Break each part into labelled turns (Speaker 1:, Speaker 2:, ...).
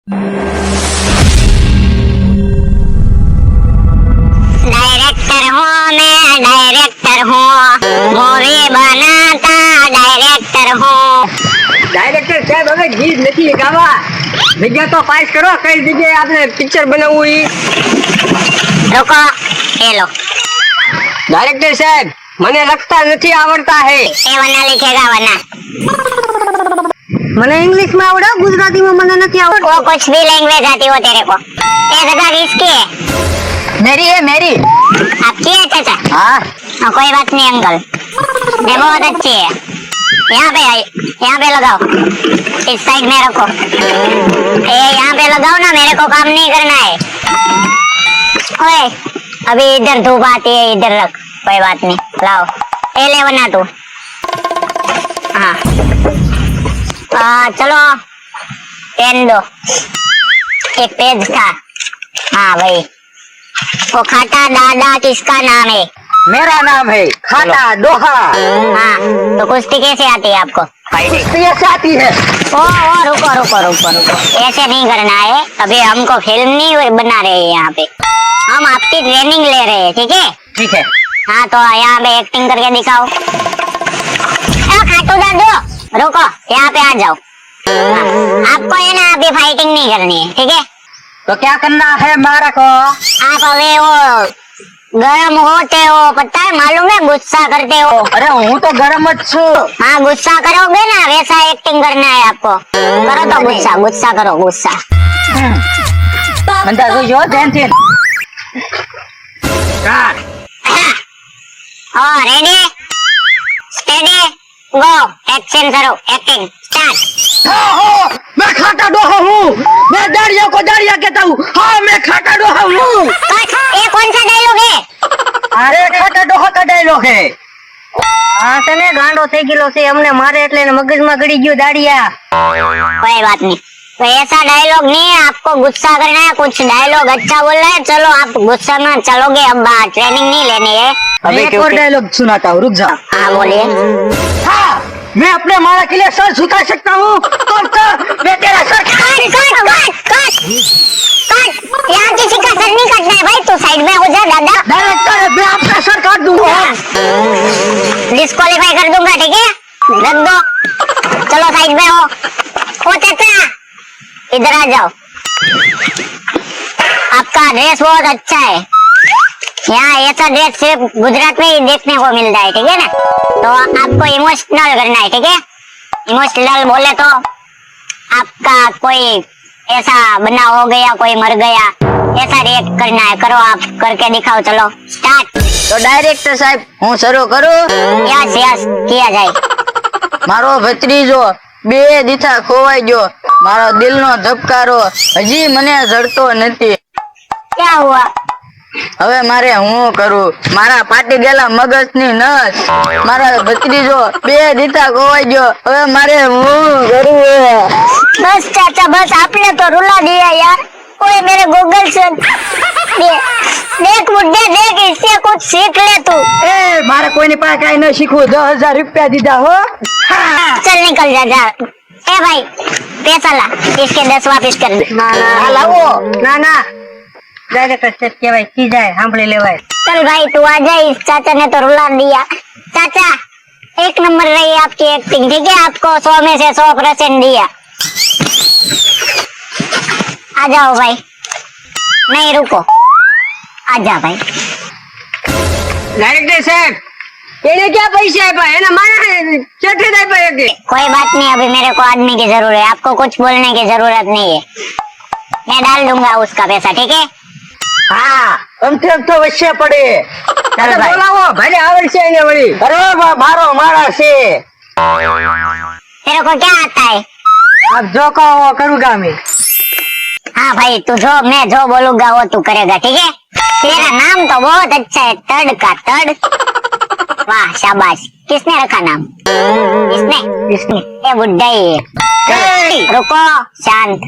Speaker 1: Director हूँ मैं, director हूँ, मूवी बनाता डायरेक्टर हूँ।
Speaker 2: ડાયરેક્ટર સાહેબ હવે ગીત નથી ગાવા, જગ્યા તો પાસ કરો. કઈ જગ્યાએ આપણે પિક્ચર બનાવવું ઈ?
Speaker 1: रुको, ये लो,
Speaker 2: ડાયરેક્ટર સાહેબ મને લખતા નથી આવડતા હે.
Speaker 1: ये वरना लिखेगा वरना।
Speaker 2: મને ઇંગ્લિશ માં આવડે, ગુજરાતીમાં મને નથી આવડતું.
Speaker 1: वो कुछ भी लैंग्वेज आती हो तेरे को। ये जगह किसकी है?
Speaker 2: મેરી હે મેરી.
Speaker 1: आपकी है चाचा?
Speaker 2: हाँ
Speaker 1: हाँ, कोई बात नहीं अंकल, ये बहुत अच्छी है। यहाँ पे आई, यहाँ पे लगाओ, इस साइड में रखो। ये यहाँ पे लगाओ ना, मेरे को काम नहीं करना है। ओए, अभी इधर धूप आती है, इधर रख, कोई बात नहीं, लाओ ये ले बना तू। हाँ चलो पेन दो, एक पेज था। हाँ भाई, वो खाटा दादा किसका नाम है?
Speaker 2: मेरा नाम है खाटा डोहा.
Speaker 1: हाँ, तो कुश्ती कैसे आती है आपको?
Speaker 2: कुश्ती ऐसे आती है.
Speaker 1: ओ रुको रुको रुको रुको, ऐसे नहीं करना है। अभी हमको फिल्म नहीं बना रहे हैं यहाँ पे, हम आपकी ट्रेनिंग ले रहे हैं, ठीक है?
Speaker 2: ठीक है.
Speaker 1: हाँ, तो यहाँ पे एक्टिंग करके दिखाओ। खाटू दादू रुको, यहाँ पे आ जाओ। हाँ, आपको है ना अभी फाइटिंग नहीं करनी है, ठीक है?
Speaker 2: तो क्या करना है मारा को?
Speaker 1: आप अभी वो गरम होते हो, पता है, मालूम है, गुस्सा करते हो।
Speaker 2: अरे हूँ तो गरम જ છું.
Speaker 1: हाँ, गुस्सा करोगे ना, वैसा एक्टिंग करना है आपको। करो तो गुस्सा, गुस्सा करो, गुस्सा।
Speaker 2: મંદા જોજો ધ્યાનથી.
Speaker 1: और रेडी स्टेडी गो, एक्शन करो, एक्टिंग स्टार्ट।
Speaker 2: हाँ, मैं खाटा डोहा हूँ. मैं दाढ़िया को दाढ़िया कहता हूँ. हाँ, मैं खाटा डोहा हूँ.
Speaker 1: ये कौन सा डायलॉग है?
Speaker 2: अरे खाटा डोहा का डायलॉग है. हाँ तने गांडो થઈ ગયેલો છે, અમને મારે એટલે એને મગજમાં ગળી ગયો દાડિયા.
Speaker 1: कोई बात नहीं, तो ऐसा डायलॉग नहीं है, आपको गुस्सा करना है। कुछ डायलॉग अच्छा बोलना है, चलो आप गुस्सा में चलोगे, अब ट्रेनिंग नहीं लेनी है।
Speaker 2: अभी एक और डायलॉग सुनाता हूँ, रुक जाओ.
Speaker 1: हाँ बोलिए।
Speaker 2: हाँ, मैं अपने मारा के लिए सर झुका सकता हूँ. तो सर मैं तेरा सर.
Speaker 1: यहाँ किसी का सर नहीं काटना है भाई, तू साइड में हो जा दादा।
Speaker 2: डायरेक्टर मैं आपका सर काट दूंगा.
Speaker 1: डिस्क्वालीफाई कर दूंगा, ठीक है? रख दो, चलो साइड में हो। ओ चाचा इधर आ जाओ, आपका ड्रेस बहुत अच्छा है। यहाँ ऐसा ड्रेस सिर्फ गुजरात में ही देखने को मिलता है, ठीक है ना? तो आपको इमोशनल करना है, ठीक है? इमोशनल बोले तो आपका कोई ऐसा बना हो गया, कोई मर गया, ऐसा रिएक्ट करना है। करो, आप करके दिखाओ, चलो स्टार्ट।
Speaker 2: तो डायरेक्टर साहब હું શરૂ કરું.
Speaker 1: यस यस, किया जाए।
Speaker 2: મારો ભત્રીજો 2 દીથા ખોવાઈ ગયો. મારો દિલનો ધબકારો હજી મને જડતો નથી.
Speaker 1: क्या हुआ?
Speaker 2: હવે મારે હું કરું? મારા પાટી ગયેલા મગજની નસ. મારો ભત્રીજો 2 દીથા ખોવાઈ ગયો. હવે મારે હું કરું?
Speaker 1: बस चाचा बस, आपने तो रुला दिया यार। ओए मेरे गूगल से देख बुड्ढे, देख, इससे कुछ सीख ले तू।
Speaker 2: એ મારે કોઈની પાસે કાઈ ન શીખવું. 10,000 રૂપિયા દીધા હો.
Speaker 1: चल निकल जा जा। ए भाई पैसा ला, इसके 10 वापिस कर दे।
Speaker 2: આ લાવો. ના ના, ડાયરેક્ટર સાહેબ કહેવાય કી જાય સાંભળી લેવાય.
Speaker 1: चल भाई तू आ जा, इस चाचा ने तो रुला दिया। चाचा 1 नंबर रही आपकी एक्टिंग, ठीक है? आपको 100 में से 100% दिया। आ जाओ भाई, नहीं रुको, आ जा भाई।
Speaker 2: ડાયરેક્ટર સાહેબ એને ક્યાં પૈસા આપ્યા? એના મારા ચેઠે જ આપ્યા કે?
Speaker 1: कोई बात नहीं, अभी मेरे को आदमी की जरूरत है, आपको कुछ बोलने की जरूरत नहीं है। मैं डाल दूंगा उसका पैसा, ठीक है?
Speaker 2: હા, અમથે તો વચ્ચે પડે.
Speaker 1: ચાલો ભાઈ.
Speaker 2: બોલાવો, ભાઈ આવડશે એને વળી. અરે મારો મારા છે.
Speaker 1: तेरे को क्या आता है?
Speaker 2: આપ જો કહો કरूंगा मैं.
Speaker 1: हाँ भाई, तू जो मैं जो बोलूंगा वो तू करेगा, ठीक है? तेरा नाम तो बहुत अच्छा है, तड़ का तड़। वाह शाबाश, किसने रखा नाम? इसने?
Speaker 2: इसने.
Speaker 1: ये बुड्ढा ही है। रुको, शांत।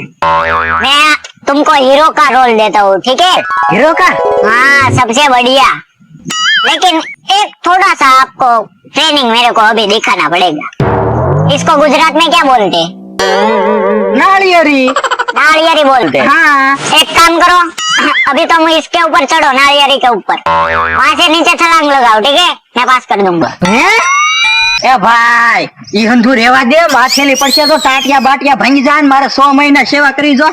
Speaker 1: मैं तुमको हीरो का रोल देता हूँ, ठीक है?
Speaker 2: हीरो का?
Speaker 1: हाँ, सबसे बढ़िया। लेकिन एक थोड़ा सा आपको ट्रेनिंग मेरे को अभी दिखाना पड़ेगा। इसको गुजरात में क्या बोलते हैं?
Speaker 2: नारियरी.
Speaker 1: नालियारी बोलते हैं।
Speaker 2: हाँ
Speaker 1: एक काम करो, अभी तुम इसके ऊपर चढ़ो, नालियारी के ऊपर, वहां से नीचे छलांग लगाओ, ठीक है? मैं पास कर दूंगा।
Speaker 2: ए भाई ઈ હંધુ રેવા દે, માથેલી પડશે તો ટાટિયા બાટિયા ભાંગી જાય ને મારે 100 મહિના સેવા કરી જો,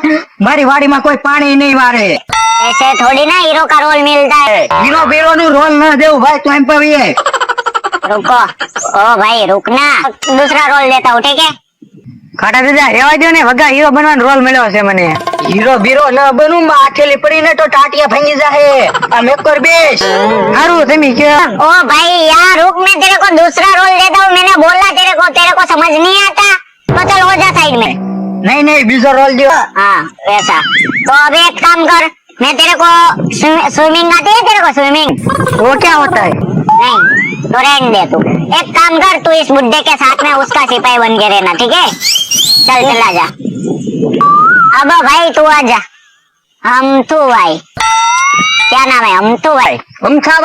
Speaker 2: મારી વાડીમાં કોઈ પાણી નહીં વારે।
Speaker 1: ऐसे थोड़ी ना हीरो का रोल मिलता है।
Speaker 2: હીરો બેરો નું રોલ ન દેવું ભાઈ, તો એમ પવીએ।
Speaker 1: रुको, ओ भाई रुकना, दूसरा रोल देता हूँ, ठीक है?
Speaker 2: ખાટા દાદા રેવા દો ને, વગા હીરો બનવાનો રોલ મળ્યો છે મને। હીરો બીરો ન બનું, માથેલી પડીને તો ટાટિયા ભાંગી જાહે। આ મેકર બેસ હારું તમે કે।
Speaker 1: ओ भाई यार रुक, मैं तेरे को दूसरा रोल देता हूँ, मैंने बोला तेरे को समझ नहीं आता, तो चल हो जा साइड में।
Speaker 2: નહીં નહીં બીજો રોલ દો।
Speaker 1: हाँ वैसा, तो अभी एक काम कर, मैं तेरे को स्विमिंग आती है तेरे को? स्विमिंग
Speaker 2: वो क्या होता है?
Speaker 1: नहीं तो रहने दे तू। एक काम कर, तू इस बुड्ढे के साथ में उसका सिपाही बन के रहना, ठीक है? चल चला जा। अब भाई तू आजा, हम तू भाई, क्या नाम है? हम तू भाई।
Speaker 2: अमथा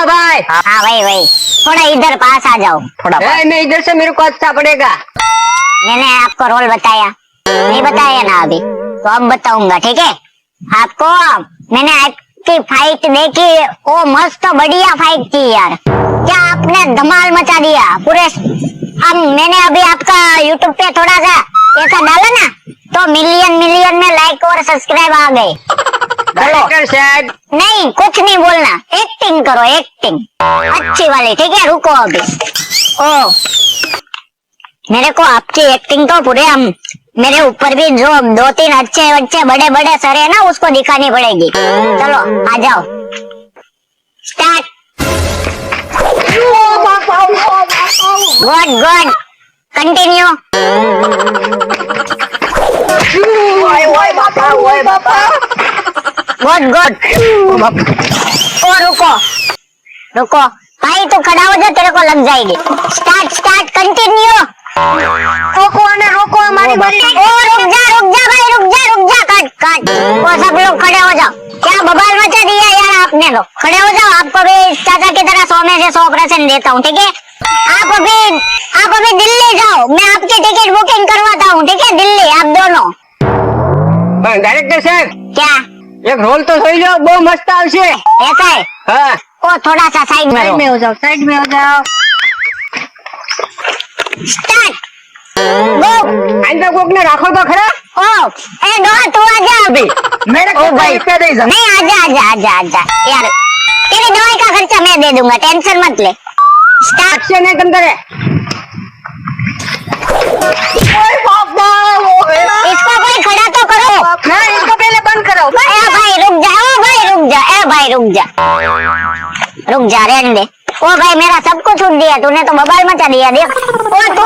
Speaker 2: भाई।
Speaker 1: हाँ भाई भाई, थोड़ा इधर पास आ जाओ, थोड़ा पास।
Speaker 2: मैं इधर से, मेरे को अच्छा पड़ेगा।
Speaker 1: मैंने आपको रोल बताया नहीं? बताया ना अभी, तो अब बताऊंगा, ठीक है? आपको मैंने आपकी फाइट देखी, ओ मस्त बढ़िया फाइट की यार, क्या आपने धमाल मचा दिया पूरे। अब मैंने अभी आपका यूट्यूब पे थोड़ा सा ऐसा डाला ना, तो मिलियन में लाइक और सब्सक्राइब आ गए।
Speaker 2: डायरेक्टर साहब
Speaker 1: नहीं कुछ नहीं बोलना, एक्टिंग करो, एक्टिंग अच्छी वाली, ठीक है? रुको अभी। ओ मेरे को आपकी एक्टिंग तो पूरे हम, मेरे ऊपर भी जो 2-3 अच्छे बड़े बड़े सर है ना, उसको दिखानी पड़ेगी। चलो आ जाओ, स्टार्ट। Good continue. गुड ओ रुको भाई, तू खड़ा हो जा, तेरे को लग जाएगी। Start continue. रोको हमारी बारी। ओ रुक जा भाई, रुक जा, कट। वो सब लोग खड़े हो जाओ, क्या बवाल मचा दिया यार आपने, तो खड़े हो जाओ। आपको भी इस चाचा की तरह 100 में से 100% देता हूँ, ठीक है? आप अभी दिल्ली जाओ, मैं आपकी टिकट बुकिंग करवाता हूँ, ठीक है? दिल्ली आप दोनों।
Speaker 2: डायरेक्टर साहब
Speaker 1: क्या
Speaker 2: एक रोल तो सोई लो, बहुत मस्त आवशे।
Speaker 1: ऐसा है?
Speaker 2: हाँ
Speaker 1: ओ थोड़ा सा साइड में हो जाओ,
Speaker 2: साइड में हो जाओ।
Speaker 1: स्टार्ट गो।
Speaker 2: आइंदा कोक ने राखो तो खरा।
Speaker 1: ओ ए दो, तू आजा अभी।
Speaker 2: मेरे को भाई पे दे जा।
Speaker 1: नहीं आजा यार, तेरी दवाई का खर्चा मैं दे दूंगा, टेंशन मत ले। स्टार्ट।
Speaker 2: से नहीं तुम करे। ओए बाबा,
Speaker 1: इसको कोई खड़ा तो करो।
Speaker 2: नहीं इसको पहले बंद करो।
Speaker 1: ए भाई रुक जा, ओ भाई रुक जा, ए भाई रुक जा, रहने दे। ओ भाई मेरा सब कुछ छूट दिया, तूने तो बवाल मचा दिया। देख ओ तू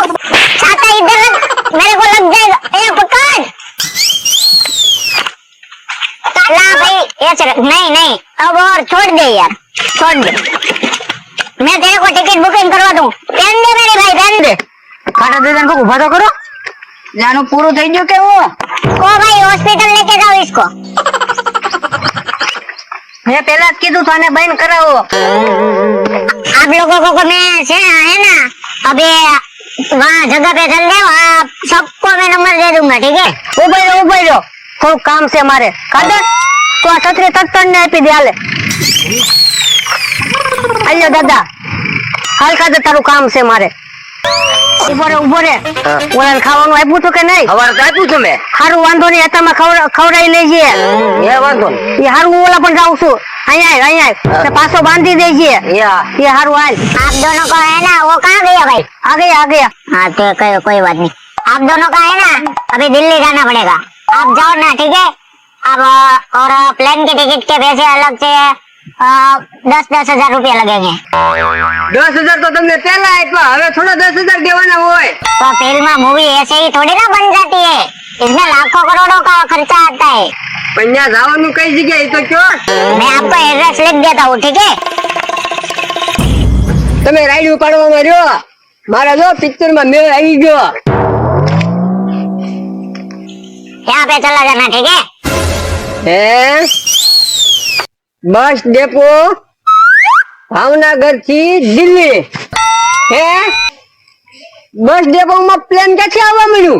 Speaker 1: छाता इधर रख, मेरे को लग जाएगा। ए पकड़ ला भाई, ऐसे रख। नहीं अब और छोड़ दे यार, छोड़ दे। मैं तेरे को टिकट बुकिंग करवा दूं, पहन दे मेरे भाई, पहन दे।
Speaker 2: खाटा दे को उभा तो करो, जानो पूरो થઈ ગયો કે वो।
Speaker 1: ओ भाई हॉस्पिटल लेके जाओ इसको।
Speaker 2: मैं पहला कीधु थाने बंद कराओ।
Speaker 1: आप लोगों को मैं से है ना, अभी वहाँ जगह पे चल जाओ, आप सबको मैं नंबर दे दूंगा, ठीक है?
Speaker 2: ઉભા રહ્યો થોડું કામ છે મારે। કાદર તો આ છત્રી તત્તણ ને આપી દે હાલે। આલ્યો દાદા, હાલ કાદર તારું કામ છે મારે। ઉભો રે ઓલાને ખાવાનું આપ્યું તું કે નહીં?
Speaker 3: સવારે તો આપ્યું છું મેં।
Speaker 2: હારું વાંધો નહીં, અત્યારમાં ખવડાવી લેજે।
Speaker 3: એ વાંધો નહીં।
Speaker 2: એ હારું હું ઓલા પણ જાઉં છું, અહીંયા તે પાછો બાંધી દેજે। એ હારું હાલ।
Speaker 1: आप दोनों को है ना, वो कहाँ गया भाई?
Speaker 2: आ गया।
Speaker 1: हाँ तो कोई बात नहीं, आप दोनों का है ना, अभी दिल्ली जाना पड़ेगा। आप जाओ ना, ठीक है? अब और प्लेन की टिकट के पैसे अलग से 10 हजार रुपया लगेंगे।
Speaker 2: 10,000 तो तुमने पहला आप्या, હવે થોડા 10,000 દેવાના હોય।
Speaker 1: तो फिल्म मूवी ऐसे ही थोड़ी ना बन जाती है, इसमें लाखों करोड़ों का खर्चा आता है।
Speaker 2: પણ ત્યાં જવાનું કઈ જગ્યાએ તો કયો?
Speaker 1: मैं आपको एड्रेस लिख देता हूँ, ठीक है?
Speaker 2: તમે રાઈડ ઉપાડવામાં રહ્યો, મારા જો પિક્ચર માં મેળ આવી ગયો।
Speaker 1: यहाँ पे चला जाना, ठीक है?
Speaker 2: હે બસ ડેપો ભાવનગર થી દિલ્હી। હે
Speaker 3: બસ ડેપોમાં પ્લેન ક્યાંથી આવવા મળ્યું?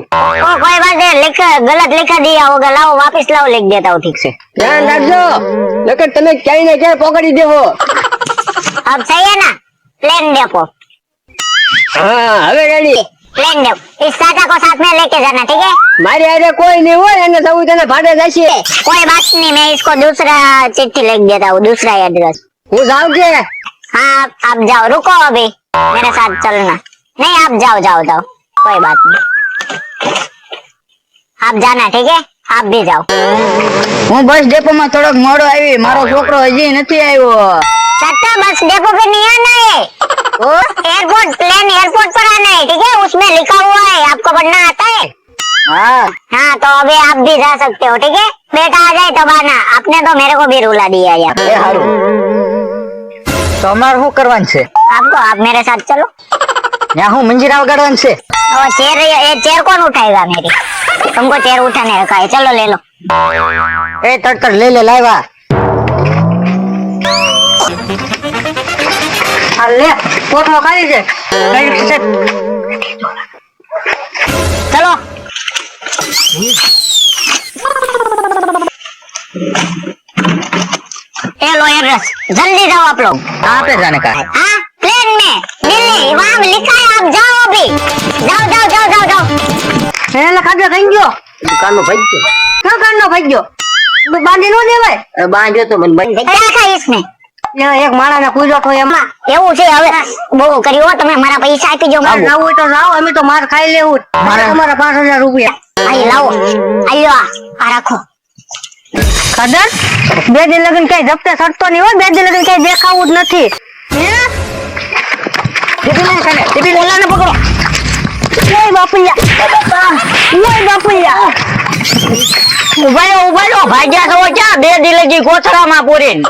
Speaker 1: ओ कोई बात नहीं, गलत लिखा दिया होगा, लाओ वापस लाओ, लिख देता हूँ ठीक से।
Speaker 3: ધ્યાન રાખજો, નકર તમે ક્યાંય ને ક્યાંય પકડી દેવો।
Speaker 1: अब सही है ना? प्लेन डेपो,
Speaker 3: હા હવે રેડી।
Speaker 1: प्लेन डेपो, इस चाचा को साथ में लेके जाना, ठीक है?
Speaker 3: મારી હારે કોઈ નહીં હોય અને સૌ તને ભાડે જશે।
Speaker 1: कोई बात नहीं, मैं इसको दूसरा चिट्ठी लिख देता हूँ, दूसरा एड्रेस।
Speaker 3: હું જાઉં કે?
Speaker 1: हाँ आप जाओ, रुको अभी, मेरे साथ चलना। नहीं आप जाओ जाओ जाओ, कोई बात नहीं, आप जाना ठीक है, आप भी जाओ।
Speaker 2: હું બસ ડેપોમાં થોડોક મોડો આવી, મારો છોકરો હજી નથી આવ્યો।
Speaker 1: चाचा बस डेपो पे नहीं आना है, एयरपोर्ट, प्लेन एयरपोर्ट पर आना है, ठीक है? उसमें लिखा हुआ है, आपको पढ़ना आता है?
Speaker 2: હા
Speaker 1: हाँ तो अभी आप भी जा सकते हो, ठीक है? बेटा आ जाए तब आना, आपने तो मेरे को भी रुला दिया यार।
Speaker 2: એ હારું। તો અમારે શું કરવાનું છે?
Speaker 1: आपको, आप मेरे साथ चलो।
Speaker 2: ત્યાં હું મંજીરા વગાડવાનું છે?
Speaker 1: वो चेयर, ये चेयर कौन उठाएगा मेरी? तुमको चेयर उठाने का है, चलो ले लो।
Speaker 2: એ તડતડ લે લે લાવ્યા। આ લે પોટલો ખાલી છે, કઈ છે?
Speaker 1: चलो ये लो एड्रेस, जल्दी जाओ आप लोग।
Speaker 2: कहाँ पे जाने का है?
Speaker 1: हाँ प्लेन में दिल्ली, वहाँ लिखा है, आप जाओ अभी, जाओ जाओ जाओ जाओ जाओ।
Speaker 2: એને ખાધો થઈ ગયો,
Speaker 3: દુકાનનો ભાઈ ગયો।
Speaker 2: ક્યાં કાઢનો ભાઈ ગયો? બાંધી નો દેવાય?
Speaker 3: બાંધ્યો તો મને ભાઈ।
Speaker 1: क्या था इसमें?
Speaker 2: એક માણસ ને પૂજો તો એમાં
Speaker 1: એવું છે, હવે બહુ કર્યું હો તમે, મારા પૈસા આપી દો મને।
Speaker 2: લાવું હોય તો લાવો, અમે તો માર ખાઈ લેવું। મારે તમારા 5000 રૂપિયા
Speaker 1: અહીં લાવો, આલ્યો આ રાખો।
Speaker 2: ખબર? બે દિન લગન કઈ જપ્તે સડતો નહીં હોય, બે દિન લગન કઈ દેખાવું જ નથી। ઓલાને પકડો। ઓય બાપુયા, ઓય બાપુયા, ઉભા રહ્યો, ભાગ્યા તો ક્યાં બે દિન લગી કોથળામાં પૂરીને।